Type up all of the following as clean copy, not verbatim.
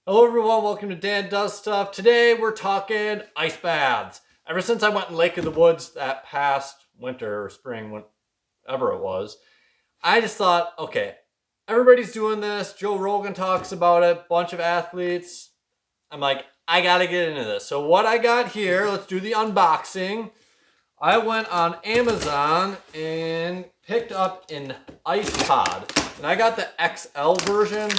Hello everyone, welcome to Dan Does Stuff. Today we're talking ice baths. Ever since I went in Lake of the Woods that past winter or spring, whenever it was, I just thought, okay, everybody's doing this. Joe Rogan talks about it, bunch of athletes. I'm like, I gotta get into this. So what I got here, let's do the unboxing. I went on Amazon and picked up an ice pod. And I got the XL version.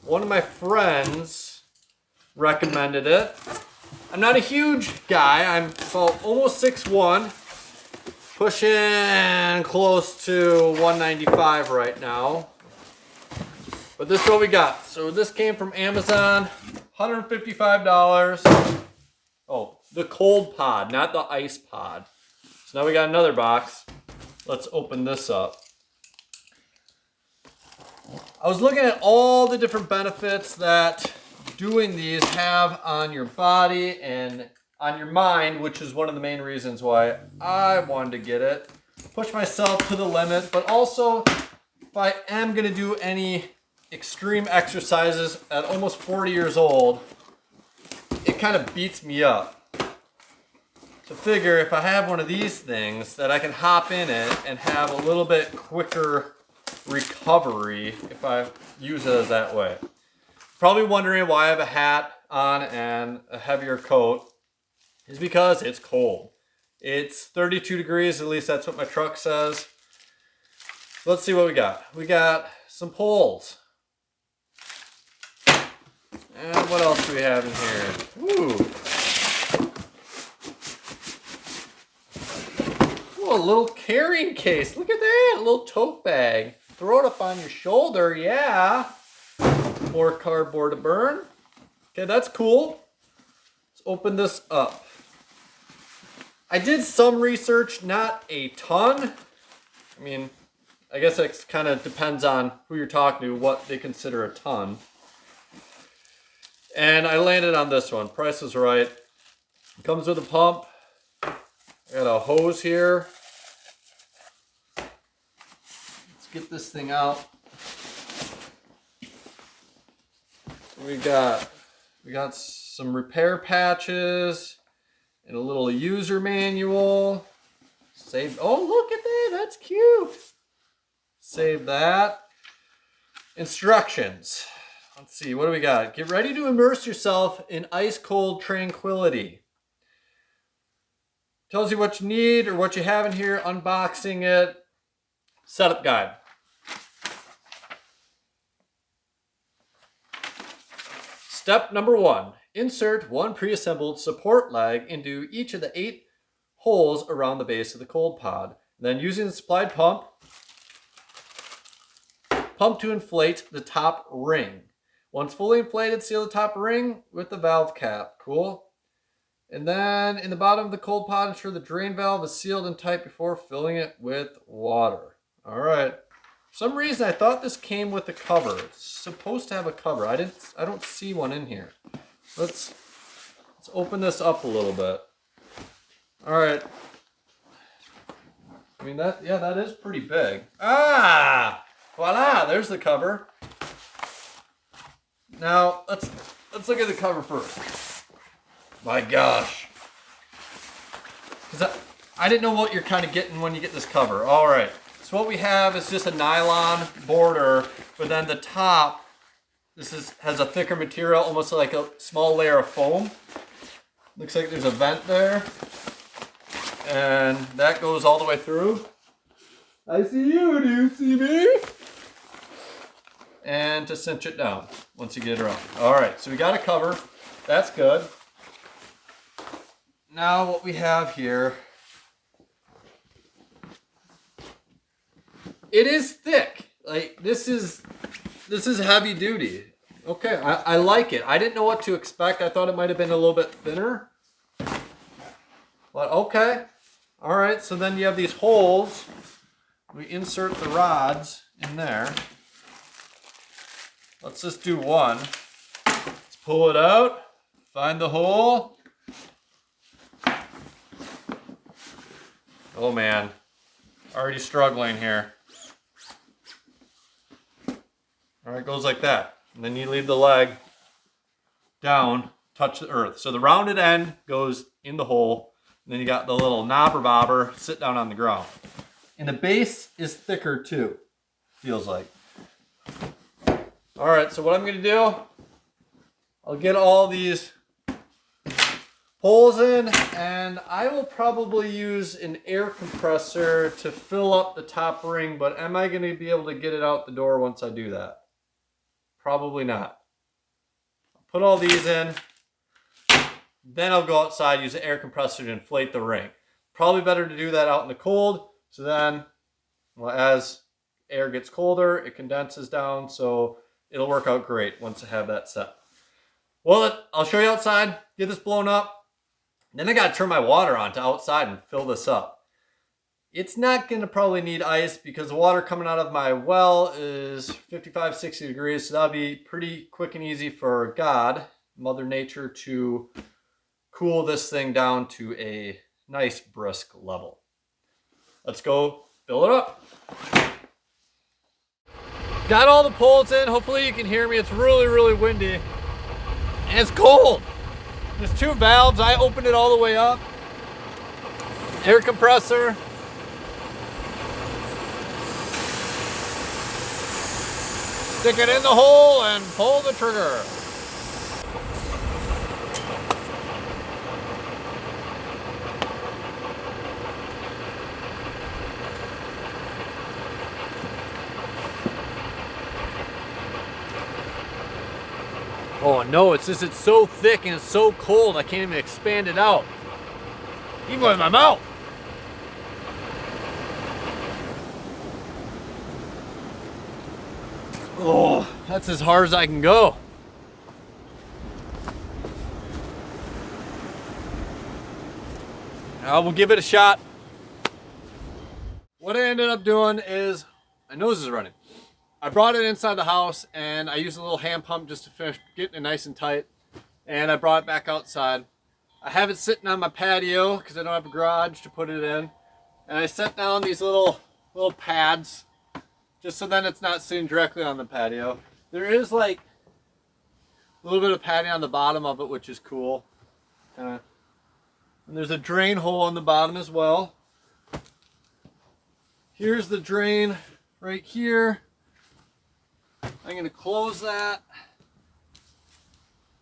One of my friends recommended it. I'm not a huge guy. I'm about almost 6'1", pushing close to 195 right now. But this is what we got. So this came from Amazon, $155. Oh, the cold pod, not the ice pod. So now we got another box. Let's open this up. I was looking at all the different benefits that doing these have on your body and on your mind, which is one of the main reasons why I wanted to get it. Push myself to the limit, but also if I am going to do any extreme exercises at almost 40 years old, it kind of beats me up. So figure if I have one of these things that I can hop in it and have a little bit quicker recovery if I use it that way. Probably wondering why I have a hat on and a heavier coat. Is because it's cold. It's 32 degrees, at least that's what my truck says. Let's see what we got. We got some poles. And what else do we have in here? Ooh, a little carrying case. Look at that, a little tote bag. Throw it up on your shoulder, yeah. More cardboard to burn. Okay, that's cool. Let's open this up. I did some research, not a ton. I mean, I guess it kind of depends on who you're talking to, what they consider a ton. And I landed on this one. Price is right. It comes with a pump. I got a hose here. Let's get this thing out. We got some repair patches and a little user manual. Save. Oh, look at that. That's cute. Save that. Instructions. Let's see. What do we got? Get ready to immerse yourself in ice cold tranquility. Tells you what you need or what you have in here. Unboxing it. Setup guide. Step number 1. Insert one pre-assembled support leg into each of the 8 holes around the base of the cold pod. Then using the supplied pump to inflate the top ring. Once fully inflated, seal the top ring with the valve cap. Cool. And then in the bottom of the cold pod, ensure the drain valve is sealed and tight before filling it with water. All right. For some reason, I thought this came with a cover. It's supposed to have a cover. I don't see one in here. Let's open this up a little bit. All right. I mean, that is pretty big. Ah! Voila, there's the cover. Now, let's look at the cover first. My gosh. Because I didn't know what you're kind of getting when you get this cover. All right. So what we have is just a nylon border, but then the top, has a thicker material, almost like a small layer of foam. Looks like there's a vent there. And that goes all the way through. I see you, do you see me? And to cinch it down once you get it around. All right, so we got a cover. That's good. Now what we have here, it is thick. Like this is heavy duty. Okay, I like it. I didn't know what to expect. I thought it might have been a little bit thinner. But okay. All right, so then you have these holes. We insert the rods in there. Let's just do one. Let's pull it out, find the hole. Oh man, already struggling here. All right, it goes like that. And then you leave the leg down, touch the earth. So the rounded end goes in the hole, and then you got the little knobber bobber sit down on the ground. And the base is thicker too, feels like. All right, so what I'm gonna do, I'll get all these holes in, and I will probably use an air compressor to fill up the top ring, but am I gonna be able to get it out the door once I do that? Probably not. I'll put all these in, then I'll go outside, use the air compressor to inflate the ring. Probably better to do that out in the cold, so then, well, as air gets colder, it condenses down, so it'll work out great once I have that set. Well, I'll show you outside, get this blown up. Then I gotta turn my water on to outside and fill this up. It's not gonna probably need ice because the water coming out of my well is 55, 60 degrees. So that'll be pretty quick and easy for God, Mother Nature, to cool this thing down to a nice brisk level. Let's go fill it up. Got all the poles in. Hopefully you can hear me. It's really, really windy. And it's cold. There's 2 valves. I opened it all the way up. Air compressor. Stick it in the hole and pull the trigger. Oh no, it's just, it's so thick and it's so cold I can't even expand it out. Even with my mouth. Oh, that's as hard as I can go. I will give it a shot. What I ended up doing is, my nose is running. I brought it inside the house and I used a little hand pump just to finish getting it nice and tight. And I brought it back outside. I have it sitting on my patio because I don't have a garage to put it in. And I set down these little pads just so then it's not sitting directly on the patio. There is like a little bit of padding on the bottom of it, which is cool. And there's a drain hole on the bottom as well. Here's the drain right here. I'm going to close that.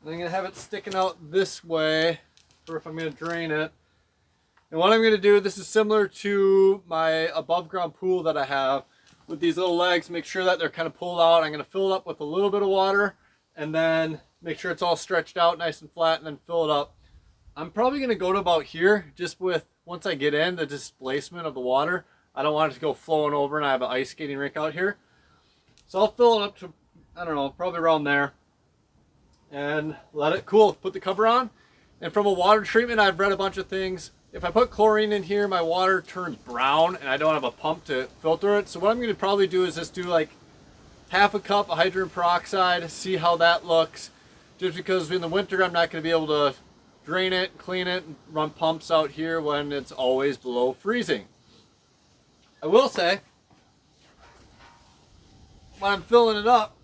And I'm going to have it sticking out this way for if I'm going to drain it. And what I'm going to do, this is similar to my above ground pool that I have with these little legs. Make sure that they're kind of pulled out. I'm going to fill it up with a little bit of water and then make sure it's all stretched out nice and flat and then fill it up. I'm probably going to go to about here just with, once I get in, the displacement of the water. I don't want it to go flowing over and I have an ice skating rink out here. So I'll fill it up to, I don't know, probably around there and let it cool. Put the cover on. And from a water treatment, I've read a bunch of things. If I put chlorine in here, my water turns brown and I don't have a pump to filter it. So what I'm going to probably do is just do like half a cup of hydrogen peroxide, see how that looks. Just because in the winter, I'm not going to be able to drain it, clean it, and run pumps out here when it's always below freezing. I will say, when I'm filling it up,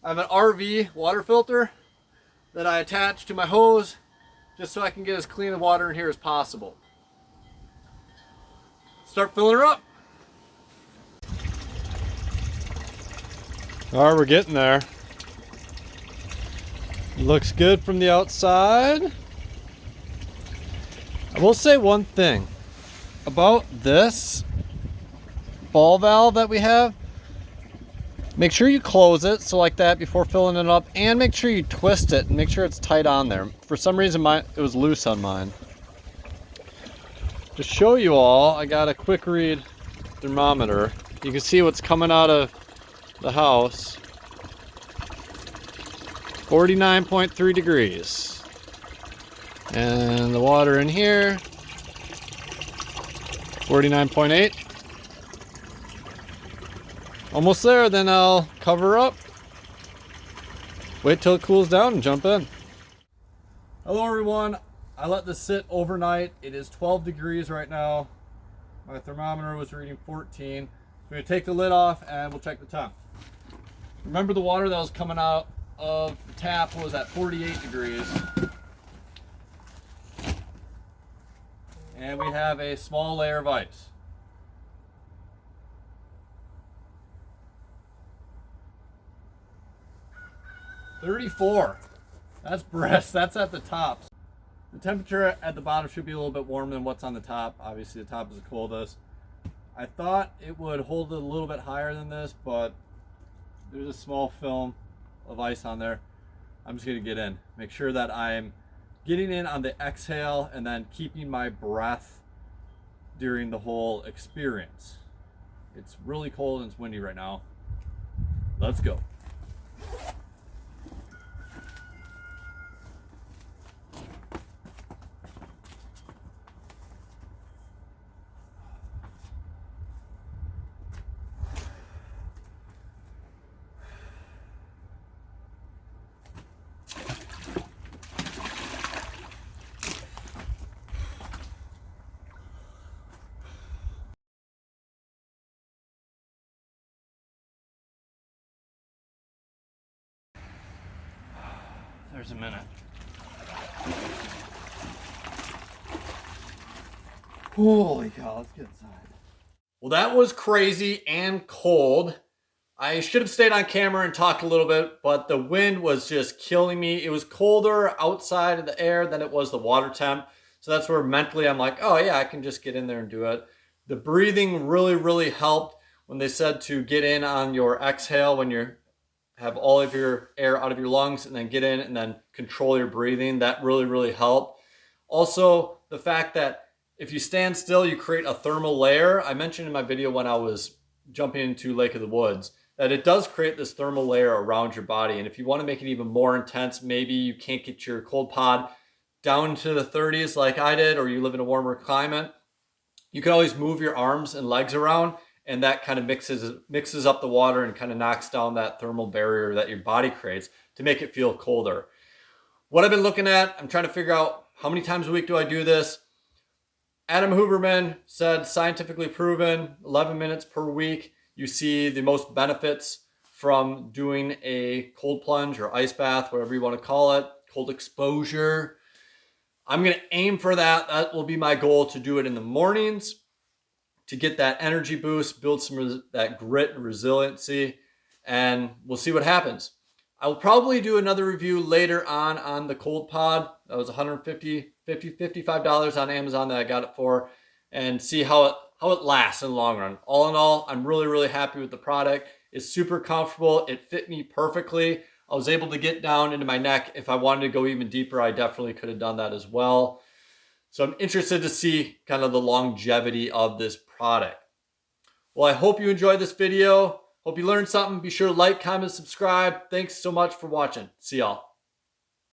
I have an RV water filter that I attach to my hose just so I can get as clean of water in here as possible. Start filling her up. All right, we're getting there. Looks good from the outside. I will say one thing about this ball valve that we have. Make sure you close it, so like that, before filling it up, and make sure you twist it and make sure it's tight on there. For some reason it was loose on mine. To show you all, I got a quick read thermometer. You can see what's coming out of the house. 49.3 degrees. And the water in here, 49.8. Almost there, then I'll cover up. Wait till it cools down and jump in. Hello everyone. I let this sit overnight. It is 12 degrees right now. My thermometer was reading 14. So I'm going to take the lid off and we'll check the temp. Remember the water that was coming out of the tap was at 48 degrees. And we have a small layer of ice. $34. That's brisk. That's at the top. The temperature at the bottom should be a little bit warmer than what's on the top. Obviously, the top is the coldest. I thought it would hold it a little bit higher than this, but there's a small film of ice on there. I'm just going to get in. Make sure that I'm getting in on the exhale and then keeping my breath during the whole experience. It's really cold and it's windy right now. Let's go. There's a minute. Holy cow, let's get inside. Well, that was crazy and cold. I should have stayed on camera and talked a little bit, but the wind was just killing me. It was colder outside in the air than it was the water temp. So that's where mentally I'm like, oh yeah, I can just get in there and do it. The breathing really, really helped when they said to get in on your exhale when you have all of your air out of your lungs and then get in and then control your breathing. That really, really helped. Also, the fact that if you stand still, you create a thermal layer. I mentioned in my video when I was jumping into Lake of the Woods that it does create this thermal layer around your body. And if you want to make it even more intense, maybe you can't get your cold pod down to the 30s like I did, or you live in a warmer climate, you can always move your arms and legs around, and that kind of mixes up the water and kind of knocks down that thermal barrier that your body creates to make it feel colder. What I've been looking at, I'm trying to figure out how many times a week do I do this. Adam Huberman said scientifically proven 11 minutes per week. You see the most benefits from doing a cold plunge or ice bath, whatever you want to call it, cold exposure. I'm going to aim for that. That will be my goal, to do it in the mornings to get that energy boost, build some that grit and resiliency, and we'll see what happens. I will probably do another review later on the cold pod. That was $55 on Amazon that I got it for, and see how it lasts in the long run. All in all, I'm really, really happy with the product. It's super comfortable. It fit me perfectly. I was able to get down into my neck. If I wanted to go even deeper, I definitely could have done that as well. So I'm interested to see kind of the longevity of this product. Well, I hope you enjoyed this video. Hope you learned something. Be sure to like, comment, subscribe. Thanks so much for watching. See y'all.